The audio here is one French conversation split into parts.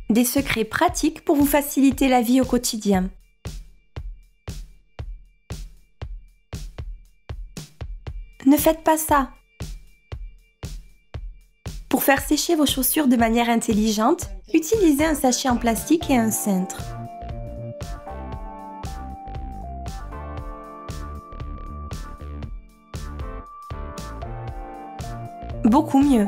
Des secrets pratiques pour vous faciliter la vie au quotidien. Ne faites pas ça. Pour faire sécher vos chaussures de manière intelligente, utilisez un sachet en plastique et un cintre. Beaucoup mieux.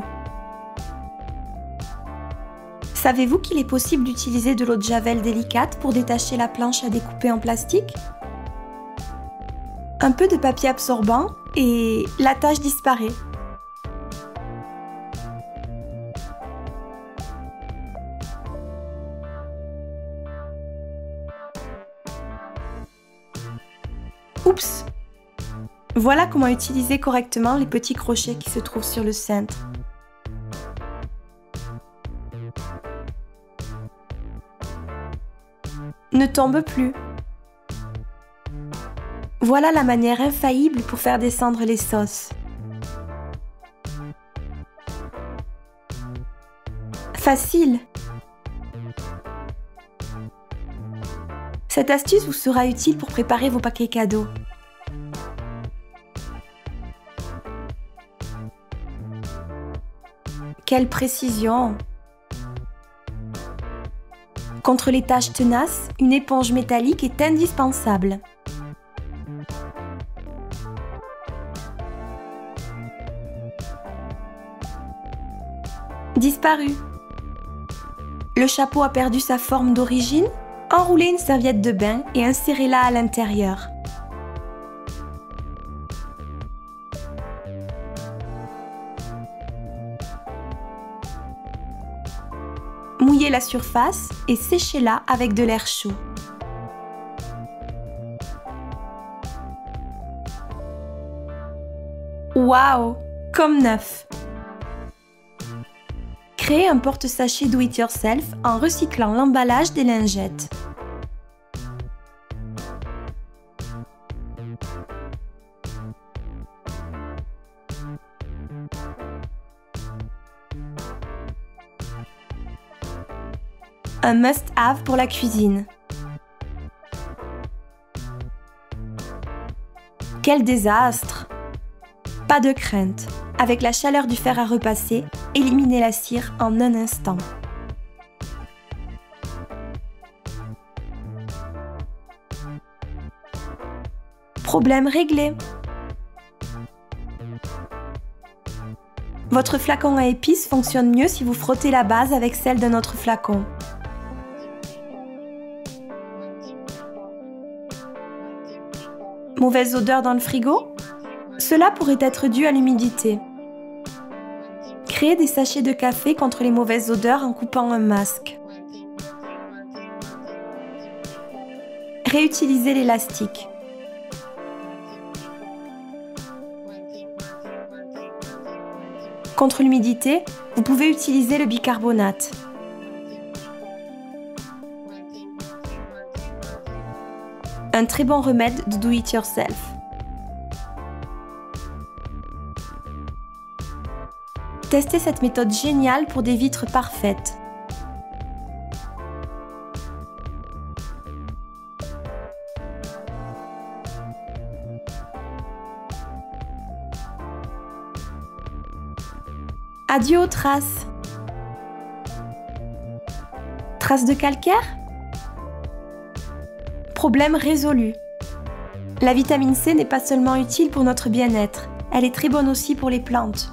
Savez-vous qu'il est possible d'utiliser de l'eau de javel délicate pour détacher la planche à découper en plastique? Un peu de papier absorbant et la tache disparaît. Oups! Voilà comment utiliser correctement les petits crochets qui se trouvent sur le cintre. Ne tombe plus. Voilà la manière infaillible pour faire descendre les sauces. Facile. Cette astuce vous sera utile pour préparer vos paquets cadeaux. Quelle précision! Contre les taches tenaces, une éponge métallique est indispensable. Disparu. Le chapeau a perdu sa forme d'origine? Enroulez une serviette de bain et insérez-la à l'intérieur. Mouillez la surface et séchez-la avec de l'air chaud. Waouh! Comme neuf! Créez un porte-sachet do-it-yourself en recyclant l'emballage des lingettes. Un must-have pour la cuisine. Quel désastre! Pas de crainte. Avec la chaleur du fer à repasser, éliminez la cire en un instant. Problème réglé. Votre flacon à épices fonctionne mieux si vous frottez la base avec celle d'un autre flacon. Mauvaise odeur dans le frigo? Cela pourrait être dû à l'humidité. Créez des sachets de café contre les mauvaises odeurs en coupant un masque. Réutilisez l'élastique. Contre l'humidité, vous pouvez utiliser le bicarbonate. Un très bon remède de do-it-yourself. Testez cette méthode géniale pour des vitres parfaites. Adieu aux traces. Traces de calcaire? Problème résolu. La vitamine C n'est pas seulement utile pour notre bien-être, elle est très bonne aussi pour les plantes.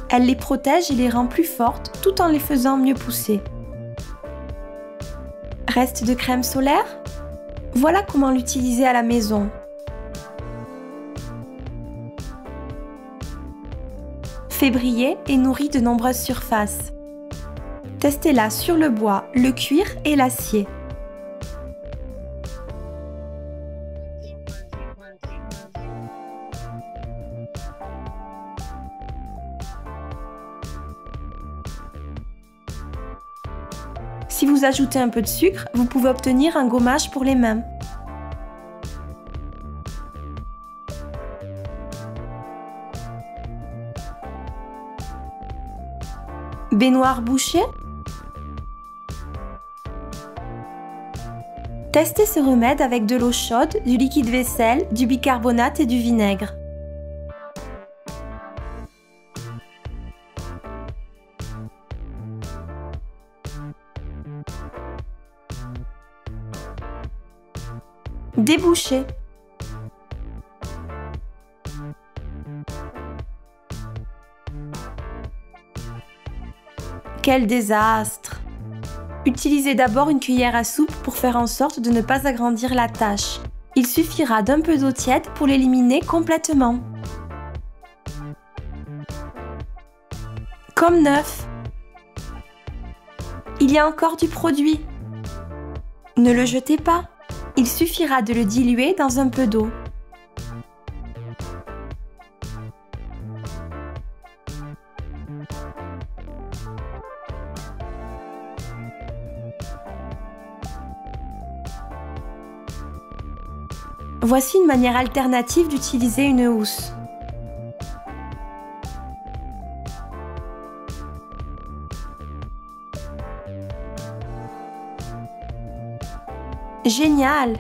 Elle les protège et les rend plus fortes tout en les faisant mieux pousser. Reste de crème solaire? Voilà comment l'utiliser à la maison. Fait briller et nourrit de nombreuses surfaces. Testez-la sur le bois, le cuir et l'acier. Si vous ajoutez un peu de sucre, vous pouvez obtenir un gommage pour les mains. Baignoire bouchée? Testez ce remède avec de l'eau chaude, du liquide vaisselle, du bicarbonate et du vinaigre. Débouchez. Quel désastre! Utilisez d'abord une cuillère à soupe pour faire en sorte de ne pas agrandir la tache. Il suffira d'un peu d'eau tiède pour l'éliminer complètement. Comme neuf. Il y a encore du produit. Ne le jetez pas. Il suffira de le diluer dans un peu d'eau. Voici une manière alternative d'utiliser une housse. Génial!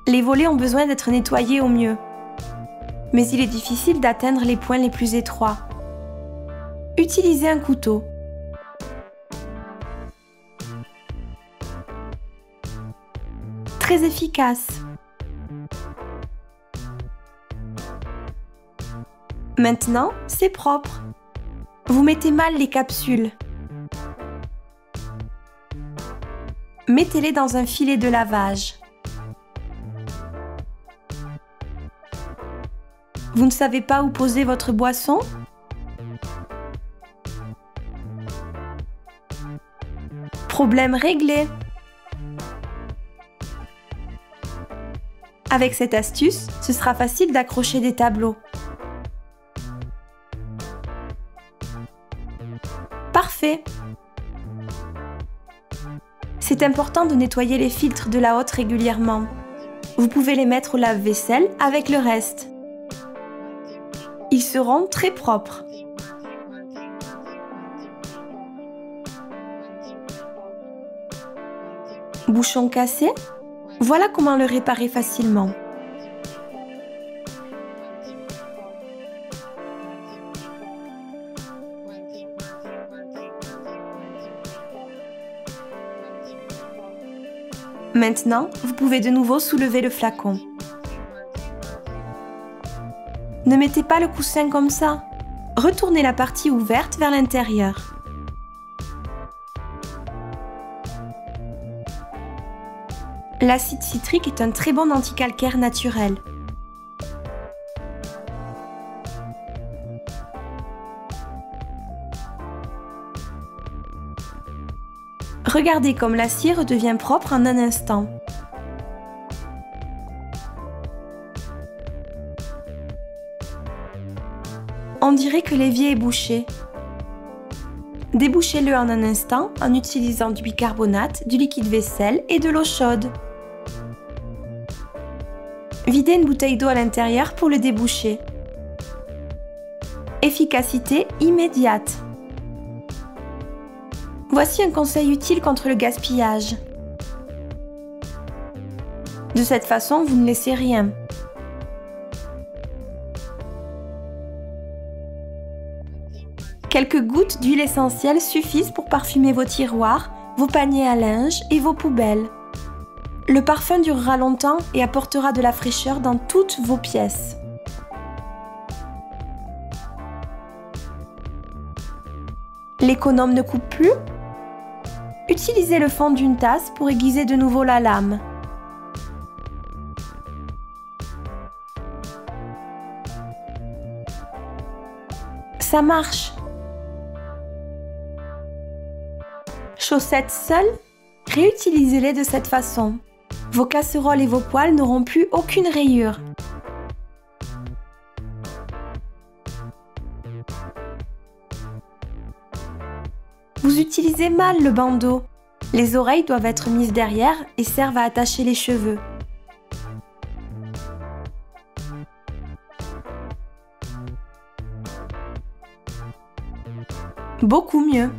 Les volets ont besoin d'être nettoyés au mieux. Mais il est difficile d'atteindre les points les plus étroits. Utilisez un couteau. Très efficace. Maintenant, c'est propre. Vous mettez mal les capsules. Mettez-les dans un filet de lavage. Vous ne savez pas où poser votre boisson? Problème réglé. Avec cette astuce, ce sera facile d'accrocher des tableaux. Parfait! C'est important de nettoyer les filtres de la hotte régulièrement. Vous pouvez les mettre au lave-vaisselle avec le reste. Ils seront très propres. Bouchon cassé? Voilà comment le réparer facilement. Maintenant, vous pouvez de nouveau soulever le flacon. Ne mettez pas le coussin comme ça. Retournez la partie ouverte vers l'intérieur. L'acide citrique est un très bon anticalcaire naturel. Regardez comme l'acier redevient propre en un instant. On dirait que l'évier est bouché. Débouchez-le en un instant en utilisant du bicarbonate, du liquide vaisselle et de l'eau chaude. Videz une bouteille d'eau à l'intérieur pour le déboucher. Efficacité immédiate. Voici un conseil utile contre le gaspillage. De cette façon, vous ne laissez rien. Quelques gouttes d'huile essentielle suffisent pour parfumer vos tiroirs, vos paniers à linge et vos poubelles. Le parfum durera longtemps et apportera de la fraîcheur dans toutes vos pièces. L'économe ne coupe plus? Utilisez le fond d'une tasse pour aiguiser de nouveau la lame. Ça marche! Chaussettes seules? Réutilisez-les de cette façon. Vos casseroles et vos poêles n'auront plus aucune rayure. Vous utilisez mal le bandeau. Les oreilles doivent être mises derrière et servent à attacher les cheveux. Beaucoup mieux.